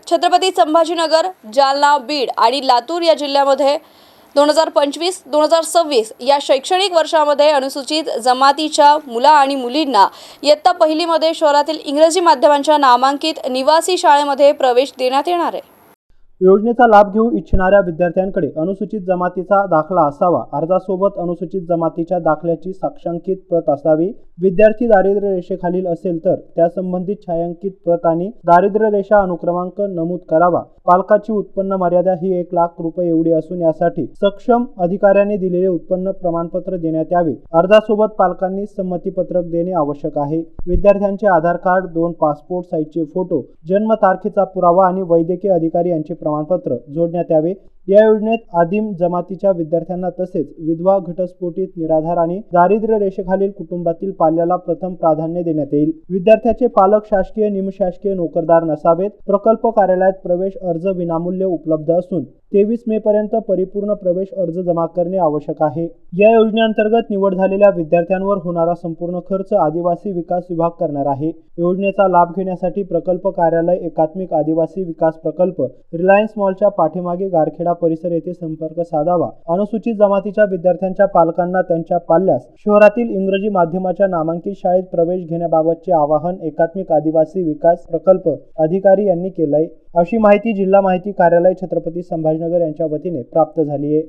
छत्रपती संभाजीनगर, जालना, बीड आणि लातूर या जिल्ह्यामध्ये 2025-2026 या शैक्षणिक वर्षामध्ये अनुसूचित जमातीच्या मुला आणि मुलींना इयत्ता पहिलीमध्ये शहरातील इंग्रजी माध्यमांच्या नामांकित निवासी शाळेमध्ये प्रवेश देण्यात येणार आहे। योजनेचा लाभ घेऊ इच्छिणाऱ्या विद्यार्थ्यांकडे अनुसूचित जमातीचा दाखला असावा। अर्जासोबत अनुसूचित जमातीच्या दाखल्याची साक्षांकित प्रत असावी। विद्यार्थी दारिद्र्य रेषेखालील असेल तर त्या संबंधित छायांकित प्रत आणि दारिद्र्य रेषा अनुक्रमांक नमूद करावा। पालकाची उत्पन्न मर्यादा ही 1 लाख रुपये एवढी असून यासाठी सक्षम अधिकाऱ्याने दिलेले उत्पन्न प्रमाणपत्र देण्यात यावे। अर्जासोबत पालकांनी संमतीपत्रक देणे आवश्यक आहे। विद्यार्थ्यांचे आधार कार्ड, 2 पासपोर्ट साईजचे फोटो, जन्म तारखेचा पुरावा आणि वैद्यकीय अधिकारी यांचे प्रमाणपत्र जोडण्यात यावे। या योजनेत आदिम जमातीच्या विद्यार्थ्यांना तसेच विधवा, घटस्फोटित, निराधार आणि दारिद्र्य रेषेखालील कुटुंबातील पाल्याला प्रथम प्राधान्य देण्यात येईल। विद्यार्थ्याचे पालक शासकीय, निमशासकीय नोकरदार नसावेत। प्रकल्प कार्यालयात प्रवेश अर्ज विनामूल्य उपलब्ध असून 23 मे पर्यंत परिपूर्ण प्रवेश अर्ज जमा करणे आवश्यक आहे। या योजनेअंतर्गत निवड झालेल्या विद्यार्थ्यांवर होणारा संपूर्ण खर्च आदिवासी विकास विभाग करणार आहे। योजनेचा लाभ घेण्यासाठी प्रकल्प कार्यालय, एकात्मिक आदिवासी विकास प्रकल्प, रिलायन्स मॉलच्या पाठीमागे गारखेडा परिसर येथे संपर्क साधावा। अनुसूचित जमातीच्या विद्यार्थ्यांच्या पालकांना त्यांच्या पाल्यास शहरातील इंग्रजी माध्यमाच्या नामांकित शाळेत प्रवेश घेण्याबाबतचे आवाहन एकात्मिक आदिवासी विकास प्रकल्प अधिकारी यांनी केलंय, अशी माहिती जिल्हा माहिती कार्यालय छत्रपती संभाजीनगर यांच्या वतीने प्राप्त झाली आहे।